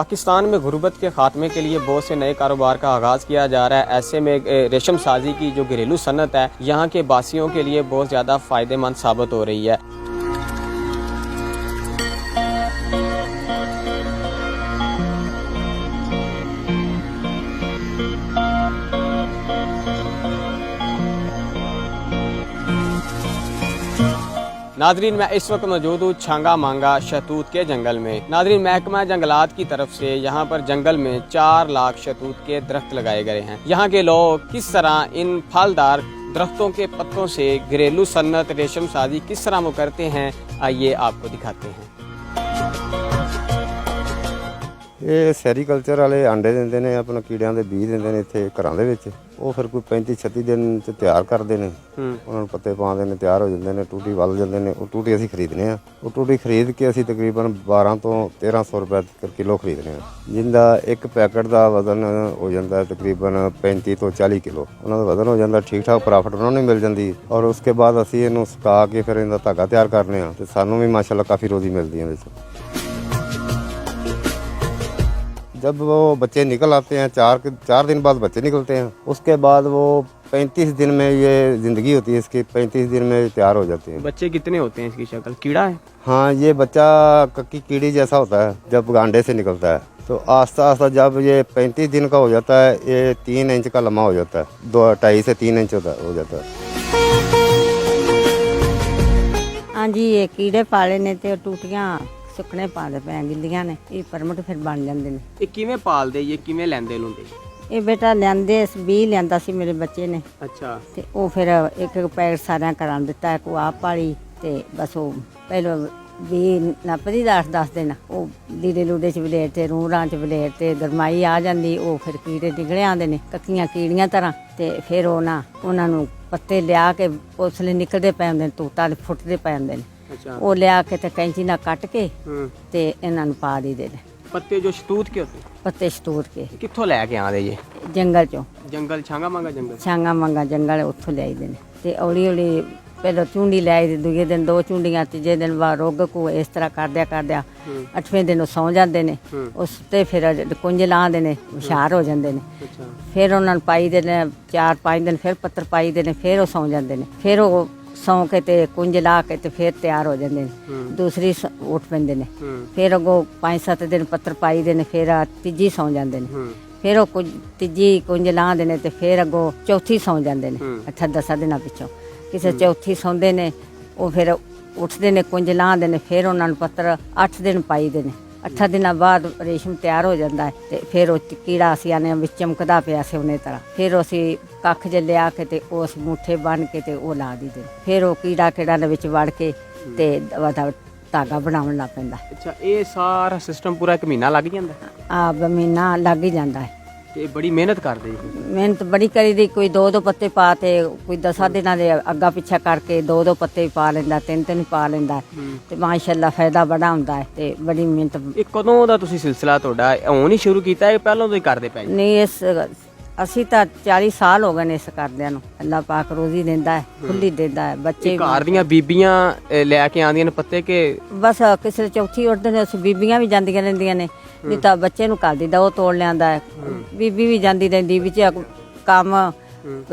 पाकिस्तान में गुर्बत के खात्मे के लिए बहुत से नए कारोबार का आगाज़ किया जा रहा है। ऐसे में रेशम साजी की जो घरेलू सनत है यहाँ के बासियों के लिए बहुत ज़्यादा फ़ायदेमंद साबित हो रही है। नादरीन, मैं इस वक्त मौजूद हूँ छांगा मांगा शहतूत के जंगल में। नादरीन, महकमा जंगलात की तरफ से यहाँ पर जंगल में 4 लाख शहतूत के दरख्त लगाए गए हैं। यहाँ के लोग किस तरह इन फलदार दरख्तों के पत्तों से घरेलू सन्नत रेशम साजी किस तरह वो करते हैं, आइए आपको दिखाते हैं। ਇਹ ਸੈਰੀਕਲਚਰ ਵਾਲੇ ਆਂਡੇ ਦਿੰਦੇ ਨੇ, ਆਪਣਾ ਕੀੜਿਆਂ ਦੇ ਬੀਜ ਦਿੰਦੇ ਨੇ ਇੱਥੇ ਘਰਾਂ ਦੇ ਵਿੱਚ। ਉਹ ਫਿਰ ਕੋਈ 35-36 ਦਿਨ ਚ ਤਿਆਰ ਕਰਦੇ ਨੇ, ਉਹਨਾਂ ਨੂੰ ਪੱਤੇ ਪਾਉਂਦੇ ਨੇ, ਤਿਆਰ ਹੋ ਜਾਂਦੇ ਨੇ, ਟੂਟੀ ਵੱਲ ਜਾਂਦੇ ਨੇ। ਉਹ ਟੂਟੀ ਅਸੀਂ ਖਰੀਦਨੇ ਆ। ਉਹ ਟੂਟੀ ਖਰੀਦ ਕੇ ਅਸੀਂ ਤਕਰੀਬਨ 1200 ਤੋਂ 1300 ਰੁਪਏ ਕਿਲੋ ਖਰੀਦਨੇ ਆ, ਜਿੰਦਾ ਇੱਕ ਪੈਕਟ ਦਾ ਵਜ਼ਨ ਹੋ ਜਾਂਦਾ ਤਕਰੀਬਨ 35 ਤੋਂ 40 ਕਿਲੋ ਉਹਨਾਂ ਦਾ ਵਜ਼ਨ ਹੋ ਜਾਂਦਾ। ਠੀਕ ਠਾਕ ਪ੍ਰਾਫਿਟ ਉਹਨਾਂ ਨੂੰ ਮਿਲ ਜਾਂਦੀ। ਔਰ ਉਸਕੇ ਬਾਅਦ ਅਸੀਂ ਇਹਨੂੰ ਸੁਕਾ ਕੇ ਫਿਰ ਇਹਦਾ ਧਾਗਾ ਤਿਆਰ ਕਰਨੇ ਆ ਤੇ ਸਾਨੂੰ ਵੀ ਮਾਸ਼ਾਅੱਲਾ ਕਾਫੀ ਰੋਜ਼ੀ ਮਿਲਦੀ ਹੈ ਇਹਦੇ 'ਚ। जब वो बच्चे निकल आते हैं, 4 दिन बाद बच्चे निकलते हैं, उसके बाद वो 35 दिन में ये ज़िंदगी होती है इसकी, 35 दिन में तैयार हो जाते हैं। बच्चे कितने होते हैं? इसकी शक्ल कीड़ा है? हाँ, ये बच्चा कक्की कीड़ी जैसा होता है जब अंडे से निकलता है। तो आस्ता आस्ता जब ये 35 दिन का हो जाता है, ये 3 इंच का लम्बा हो जाता है, 2-2.5 से 3 इंच हो जाता है। हाँ जी, ये कीड़े पाले ने ते टूटियां ਸੁੱਕਣੇ ਪਾਦੇ ਪੈ ਗਿੱਲੀਆਂ ਨੇ, ਇਹ ਪਰਮਟ ਫਿਰ ਬਣ ਜਾਂਦੇ ਨੇ। ਇਹ ਕਿਵੇਂ ਪਾਲਦੇ, ਇਹ ਕਿਵੇਂ ਲੈਂਦੇ ਲੁੰਦੇ? ਇਹ ਬੇਟਾ ਲੈਂਦੇ 20 ਲਿਆਂਦਾ ਸੀ ਮੇਰੇ ਬੱਚੇ ਨੇ। ਅੱਛਾ। ਤੇ ਉਹ ਫਿਰ ਇੱਕ ਪੈਕਟ ਸਾਰਿਆਂ ਕਰਾਂ ਦਿੱਤਾ, ਕੋ ਆਪ ਪਾਲੀ ਤੇ ਬਸ ਉਹ ਪਹਿਲਾਂ ਵੀ ਨੱਪਦੀ 10 ਦਿਨ ਉਹ ਲੀੜੇ ਲੂੜੇ ਚ ਵਲੇਟ ਤੇ ਰੂਰਾਂ ਚ ਵਲੇਟ ਤੇ ਗਰਮਾਈ ਆ ਜਾਂਦੀ। ਉਹ ਫਿਰ ਕੀੜੇ ਨਿਕਲੇ ਆਉਂਦੇ ਨੇ ਕੱਕੀਆਂ ਕੀੜੀਆਂ ਤਰ੍ਹਾਂ। ਤੇ ਫਿਰ ਉਹਨਾਂ ਨੂੰ ਪੱਤੇ ਲਿਆ ਕੇ ਉਸਲੇ ਨਿਕਲਦੇ ਪੈ ਹੁੰਦੇ ਨੇ, ਤੂਤਾਂ ਦੇ ਫੁੱਟਦੇ ਪੈ ਹੁੰਦੇ ਨੇ। ਉਹ ਲਿਆ ਕੇ ਤੇ ਕੈਂਚੀ ਨਾਲ ਕੱਟ ਕੇ ਤੇ ਇਹਨਾਂ ਨੂੰ ਪਾ ਦਈਦੇ ਨੇ। ਪੱਤੇ ਜੋ ਸ਼ਤੂਤ ਕੇ ਹੁੰਦੇ? ਪੱਤੇ ਸ਼ਤੂਤ ਕੇ। ਕਿੱਥੋਂ ਲੈ ਕੇ ਆਉਂਦੇ ਜੀ? ਜੰਗਲ ਚੋਂ। ਜੰਗਲ ਛਾਂਗਾ ਮੰਗਾ ਜੰਗਲ? ਛਾਂਗਾ ਮੰਗਾ ਜੰਗਲ, ਉੱਥੋਂ ਲਿਆਈਦੇ ਨੇ। ਤੇ ਹੌਲੀ ਹੌਲੀ ਪਹਿਲਾਂ ਚੁੰਡੀ ਲਿਆਈ, ਦੂਜੇ ਦਿਨ 2 ਚੁੰਡੀਆਂ, ਤੀਜੇ ਦਿਨ ਬਾਅਦ ਰੁੱਗ ਕੋ ਇਸ ਤਰ੍ਹਾਂ ਕਰਦਿਆਂ 8ਵੇਂ ਦਿਨ ਉਹ ਸੌਂ ਜਾਂਦੇ ਨੇ। ਉਸ ਤੇ ਫਿਰ ਕੁੰਜ ਲਾਉਂਦੇ ਨੇ, ਹੁਸ਼ਿਆਰ ਹੋ ਜਾਂਦੇ ਨੇ। ਫਿਰ ਉਹਨਾਂ ਨੂੰ ਪਾਈ ਦੇ ਨੇ 4-5 ਦਿਨ, ਫਿਰ ਪੱਤਰ ਪਾਈ ਦੇ ਨੇ, ਫਿਰ ਉਹ ਸੌਂ ਜਾਂਦੇ ਨੇ। ਫਿਰ ਉਹ ਸੌਂ ਕੇ ਤੇ ਕੁੰਜ ਲਾ ਕੇ ਤੇ ਫਿਰ ਤਿਆਰ ਹੋ ਜਾਂਦੇ ਨੇ। ਦੂਸਰੀ ਉੱਠ ਪੈਂਦੇ ਨੇ। ਫਿਰ ਅੱਗੋਂ 5-7 ਦਿਨ ਪੱਤਰ ਪਾਈ ਦੇ ਨੇ, ਫਿਰ ਤੀਜੀ ਸੌਂ ਜਾਂਦੇ ਨੇ। ਫਿਰ ਉਹ ਤੀਜੀ ਕੁੰਜ ਲਾਉਂਦੇ ਨੇ ਤੇ ਫਿਰ ਅੱਗੋਂ ਚੌਥੀ ਸੌਂ ਜਾਂਦੇ ਨੇ। 8-10 ਦਿਨਾਂ ਪਿੱਛੋਂ ਕਿਸੇ ਚੌਥੀ ਸੌਂਦੇ ਨੇ। ਉਹ ਫਿਰ ਉੱਠਦੇ ਨੇ, ਕੁੰਜ ਲਾਉਂਦੇ ਨੇ, ਫਿਰ ਉਹਨਾਂ ਨੂੰ ਪੱਤਰ 8 ਦਿਨ ਪਾਈ ਦੇ ਨੇ। 8 ਦਿਨਾਂ ਬਾਅਦ ਰੇਸ਼ਮ ਤਿਆਰ ਹੋ ਜਾਂਦਾ ਹੈ। ਤੇ ਫਿਰ ਉਹ ਕੀੜਾ ਅਸੀਂ ਆਨੇ ਵਿੱਚ ਚਮਕਦਾ ਪਿਆ ਸੀ ਉਹਨੇ ਤਰ੍ਹਾਂ। ਫਿਰ ਅਸੀਂ ਕੱਖ ਜੇ ਲਿਆ ਕੇ ਤੇ ਉਸ ਮੁੱਠੇ ਬੰਨ ਕੇ ਤੇ ਉਹ ਲਾ ਦਈਦੇ। ਫਿਰ ਉਹ ਕੀੜਾ ਦੇ ਵਿੱਚ ਵੜ ਕੇ ਤੇ ਧਾਗਾ ਬਣਾਉਣ ਲੱਗ ਪੈਂਦਾ। ਅੱਛਾ, ਇਹ ਸਾਰਾ ਸਿਸਟਮ ਪੂਰਾ 1 ਮਹੀਨਾ ਲੱਗ ਜਾਂਦਾ? ਆ ਮਹੀਨਾ ਲੱਗ ਹੀ ਜਾਂਦਾ ਹੈ। ਤੇ ਬੜੀ ਮਿਹਨਤ ਕਰਦੇ ਜੀ? ਮਿਹਨਤ ਬੜੀ ਕਰੀਦੀ। ਕੋਈ 2-2 ਪੱਤੇ ਪਾ ਤੇ ਕੋਈ 10 ਦਿਨਾਂ ਦੇ ਅੱਗਾ ਪਿੱਛਾ ਕਰਕੇ 2-2 ਪੱਤੇ ਪਾ ਲੈਂਦਾ, 3-3 ਪਾ ਲੈਂਦਾ। ਤੇ ਮਾਸ਼ਾਅੱਲਾ ਫਾਇਦਾ ਬੜਾ ਹੁੰਦਾ ਹੈ ਤੇ ਬੜੀ ਮਿਹਨਤ। ਇਹ ਕਦੋਂ ਦਾ ਤੁਸੀਂ ਸਿਲਸਿਲਾ ਤੁਹਾਡਾ ਹੁਣ ਹੀ ਸ਼ੁਰੂ ਕੀਤਾ ਹੈ, ਪਹਿਲਾਂ ਤੋਂ ਹੀ ਕਰਦੇ ਪਏ? ਨਹੀਂ, ਅਸੀਂ ਤਾਂ 40 ਸਾਲ ਹੋ ਗਏ ਨੇ ਇਸ ਕਰਦਿਆਂ ਨੂੰ। ਅੱਲਾਹ ਪਾਕ ਰੋਜ਼ੀ ਦਿੰਦਾ ਹੈ, ਖੁੱਲੀ ਦਿੰਦਾ ਹੈ। ਬੱਚੇ ਘਰ ਦੀਆਂ ਬੀਬੀਆਂ ਲੈ ਕੇ ਆਉਂਦੀਆਂ ਨੇ ਪੱਤੇ ਕੇ ਬਸ ਕਿਸੇ ਚੌਥੀ ਉੱਠਦੇ ਨੇ, ਉਸ ਬੀਬੀਆਂ ਵੀ ਜਾਂਦੀਆਂ ਰਹਿੰਦੀਆਂ ਨੇ। ਨਹੀਂ ਤਾਂ ਬੱਚੇ ਨੂੰ ਕਰ ਦਿੰਦਾ, ਉਹ ਤੋੜ ਲਿਆਂਦਾ ਹੈ। ਬੀਬੀ ਵੀ ਜਾਂਦੀ ਰਹਿੰਦੀ ਵਿੱਚ ਕੰਮ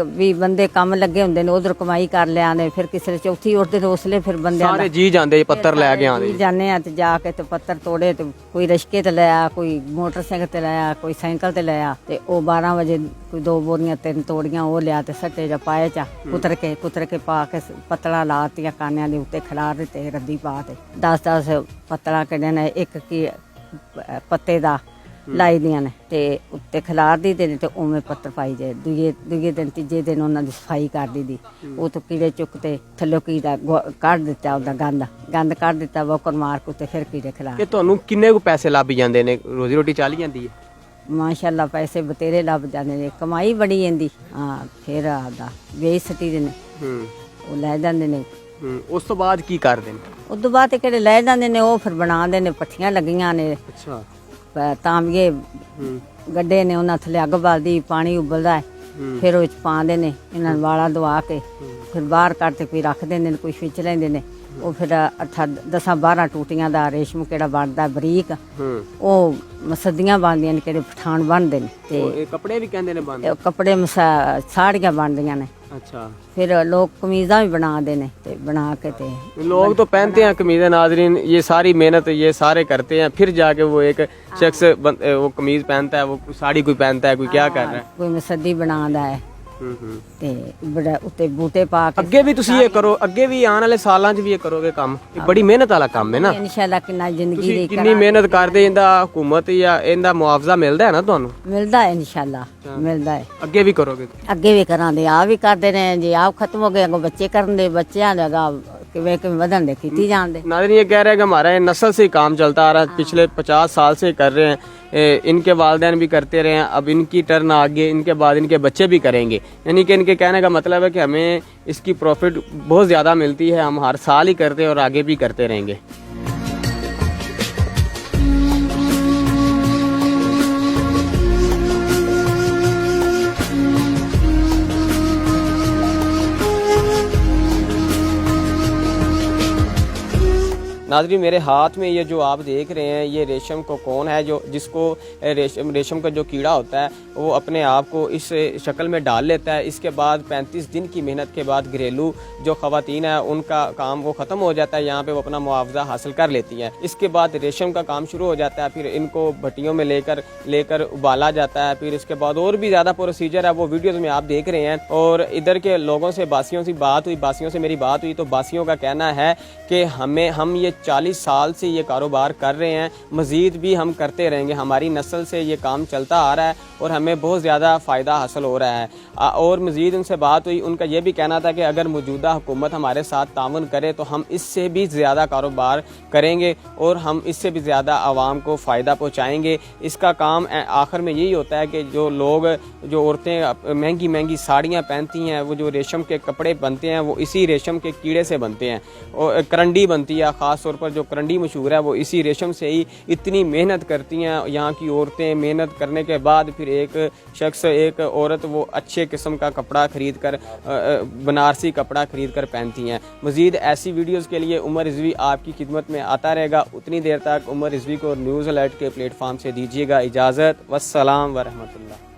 ਵੀ, ਬੰਦੇ ਕੰਮ ਲੱਗੇ ਹੁੰਦੇ ਨੇ, ਉਧਰ ਕਮਾਈ ਕਰ ਲਿਆਂਦੇ। ਫਿਰ ਕਿਸੇ ਚੌਥੀ ਉੱਠਦੇ ਨੇ, ਉਸਲੇ ਫਿਰ ਬੰਦੇ ਸਾਰੇ ਜੀ ਜਾਂਦੇ ਪੱਤਰ ਲੈ ਕੇ ਆਉਂਦੇ। ਜਾਂਦੇ ਆ ਤੇ ਜਾ ਕੇ ਤੇ ਪੱਤਰ ਤੋੜੇ ਤੇ ਕੋਈ ਰਿਸ਼ਕੇ ਤੇ ਲਿਆ, ਕੋਈ ਮੋਟਰਸਾਈਕਲ ਤੇ ਲਿਆ, ਕੋਈ ਸਾਈਕਲ ਤੇ ਲਿਆ। ਤੇ ਉਹ 12 ਵਜੇ ਕੋਈ 2 ਬੋਰੀਆਂ 3 ਤੋੜੀਆਂ ਉਹ ਲਿਆ ਤੇ ਸੱਟੇ ਜਾਂ ਪਾਏ ਚ ਕੁਤਰ ਕੇ ਪਾ ਕੇ ਪੱਤਲਾਂ ਲਾਤੀਆਂ ਕਾਨਿਆਂ ਦੇ ਉੱਤੇ, ਖਿਲਾਰ ਦਿੱਤੇ ਰੱਦੀ ਪਾ ਤੇ 10-10 ਪੱਤਲਾਂ ਕੱਢੇ ਨੇ ਇੱਕ ਕੀ ਪੱਤੇ ਦਾ ਲਾਈ ਦੀਆਂ ਨੇ ਤੇ ਉੱਤੇ ਖਿਲਾਰ ਦੀ ਨੇ ਤੇ ਉਵੇਂ ਪੱਤਰ ਪਾਈ ਜਾਏ। ਦੂਜੇ ਦਿਨ ਤੀਜੇ ਦਿਨ ਉਹਨਾਂ ਦੀ ਸਫਾਈ ਕਰ ਦੀ। ਉਹ ਤੋਂ ਕੀੜੇ ਚੁੱਕ ਤੇ ਥੱਲੇ ਕੀੜਾ ਕੱਢ ਦਿੱਤਾ, ਉਹਦਾ ਗੰਦ ਕੱਢ ਦਿੱਤਾ, ਵੋਕਰ ਮਾਰ ਕੇ ਤੇ ਫਿਰ ਕੀੜੇ ਖਿਲਾਰ। ਕਿ ਤੁਹਾਨੂੰ ਕਿੰਨੇ ਕੁ ਪੈਸੇ ਲੱਭ ਜਾਂਦੇ ਨੇ? ਰੋਜ਼ੀ ਰੋਟੀ ਚੱਲ ਜਾਂਦੀ ਹੈ? ਮਾਸ਼ਾਅੱਲਾ ਪੈਸੇ ਬਤੇਰੇ ਲੱਭ ਜਾਂਦੇ ਨੇ, ਕਮਾਈ ਬੜੀ ਜਾਂਦੀ। ਹਾਂ, ਫਿਰ ਆਦਾ ਵੇਚ ਸਟੀ ਦੇ ਨੇ, ਉਹ ਲੈ ਜਾਂਦੇ ਨੇ। ਉਸ ਤੋਂ ਬਾਅਦ ਕੀ ਕਰਦੇ ਨੇ? ਉਸ ਤੋਂ ਬਾਅਦ ਕਿਹੜੇ ਲੈ ਜਾਂਦੇ ਨੇ, ਉਹ ਫਿਰ ਬਣਾਉਂਦੇ ਨੇ, ਪੱਠੀਆਂ ਲੱਗੀਆਂ ਨੇ। ਅੱਛਾ। ਤਾਂਬੀਏ ਗੱਡੇ ਨੇ, ਉਹਨਾਂ ਥੱਲੇ ਅੱਗ ਬਲਦੀ, ਪਾਣੀ ਉਬਲਦਾ ਹੈ। ਫਿਰ ਉਹ ਚ ਪਾਉਂਦੇ ਨੇ, ਇਹਨਾਂ ਨੂੰ ਵਾਲਾ ਦਵਾ ਕੇ ਫਿਰ ਬਾਹਰ ਕੱਢ ਕੇ ਕੋਈ ਰੱਖ ਦਿੰਦੇ ਨੇ, ਕੋਈ ਖਿੱਚ ਲੈਂਦੇ ਨੇ। ਉਹ ਫਿਰ 10-12 ਟੂਟੀਆਂ ਦਾ ਰੇਸ਼ਮ ਕਿਹੜਾ ਬਣਦਾ ਬਰੀਕ, ਉਹ ਸੱਦੀਆਂ ਬਣਦੀਆਂ ਨੇ, ਕਿਹੜੇ ਪਠਾਨ ਬਣਦੇ ਨੇ। ਤੇ ਇਹ ਕੱਪੜੇ ਵੀ ਕਹਿੰਦੇ ਨੇ ਬੰਦ, ਇਹ ਕੱਪੜੇ ਸਾੜੀਆਂ ਬਣਦੀਆਂ ਨੇ। अच्छा, फिर लोग कमीज़ा भी बना देने, ते बना के ते लोग तो पहनते हैं कमीज़ें। नाज़रीन, ये सारी मेहनत ये सारे करते हैं, फिर जाके वो एक शख्स वो कमीज़ पहनता है, वो साड़ी कोई पहनता है, कोई क्या कर रहा है। कोई मसदी बनांदा है ते बड़ा उत्ते बूटे पा के। ਅੱਗੇ ਵੀ ਤੁਸੀਂ ਇਹ ਕਰੋ, ਅੱਗੇ ਵੀ ਆਉਣ ਵਾਲੇ ਸਾਲਾਂ 'ਚ ਵੀ ਇਹ ਕਰੋਗੇ ਕੰਮ। ਇਹ ਬੜੀ ਮਿਹਨਤ ਵਾਲਾ ਕੰਮ ਹੈ ਨਾ। इंशाल्लाह किन्ना जिंदगी ਤੁਸੀਂ दी ਕਿੰਨੀ ਮਿਹਨਤ ਕਰਦੇ, ਇਹਦਾ ਹਕੂਮਤ ਜਾਂ ਇਹਦਾ ਮੁਆਵਜ਼ਾ ਮਿਲਦਾ ਹੈ ਨਾ ਤੁਹਾਨੂੰ? मिलदा है, इंशाल्लाह मिलदा है। ਅੱਗੇ ਵੀ ਕਰੋਗੇ? ਅੱਗੇ ਵੀ ਕਰਾਂਦੇ, ਆ ਵੀ ਕਰਦੇ ਨੇ। ਜੇ ਆਪ ਖਤਮ ਹੋ ਗਏ, ਅੱਗੋਂ ਬੱਚੇ ਕਰਨ ਦੇ, ਬੱਚਿਆਂ ਦਾ ਕਿਵੇਂ ਕਿਵੇਂ ਵਧਣ ਦੇ ਕੀਤੀ ਜਾਂਦੇ। नाज़रीन, ये कह रहे हैं कि हमारा ये नस्ल से ही काम चलता आ रहा है, पिछले 50 साल से कर रहे हैं। इनके वालिदैन भी करते रहे हैं, अब इनकी टर्न आगे, इनके बाद इनके बच्चे भी करेंगे। यानी कि इनके कहने का मतलब है कि हमें इसकी प्रॉफिट बहुत ज़्यादा मिलती है, हम हर साल ही करते हैं और आगे भी करते रहेंगे। नाज़रीन, मेरे हाथ में ये जो आप देख रहे हैं, ये रेशम को कौन है, जो जिसको रेशम का जो कीड़ा होता है वो अपने आप को इस शक्ल में डाल लेता है। इसके बाद 35 दिन की मेहनत के बाद घरेलू जो ख़वातीन है उनका काम वो ख़त्म हो जाता है, यहाँ पे वो अपना मुआवजा हासिल कर लेती हैं। इसके बाद रेशम का काम शुरू हो जाता है, फिर इनको भट्टियों में लेकर उबाला जाता है। फिर इसके बाद और भी ज़्यादा प्रोसीजर है, वो वीडियोज़ में आप देख रहे हैं। और इधर के लोगों से, बासियों से मेरी बात हुई, तो बासियों का कहना है कि हम ये 40 साल से ये कारोबार कर रहे हैं, मज़ीद भी हम करते रहेंगे। हमारी नस्ल से ये काम चलता आ रहा है और हमें बहुत ज़्यादा फ़ायदा हासिल हो रहा है। और मज़ीद उनसे बात हुई, उनका ये भी कहना था कि अगर मौजूदा हुकूमत हमारे साथ ताउन करे तो हम इससे भी ज़्यादा कारोबार करेंगे और हम इससे भी ज़्यादा आवाम को फ़ायदा पहुँचाएँगे। इसका काम आखिर में यही होता है कि जो औरतें महंगी महंगी साड़ियाँ पहनती हैं, वो जो रेशम के कपड़े बनते हैं वो इसी रेशम के कीड़े से बनते हैं। और करंडी बनती है, ख़ास तौर पर जो करंडी मशहूर है वो इसी रेशम से ही। इतनी मेहनत करती हैं यहाँ की औरतें। मेहनत करने के बाद फिर एक औरत वो अच्छे किस्म का कपड़ा खरीद कर, बनारसी कपड़ा खरीद कर पहनती हैं। मज़ीद ऐसी वीडियोज़ के लिए उमर रिजवी आपकी खिदमत में आता रहेगा। उतनी देर तक उमर रिजवी को न्यूज़ अलर्ट के प्लेटफॉर्म से दीजिएगा इजाज़त। वस्सलाम वरहमतुल्लाह।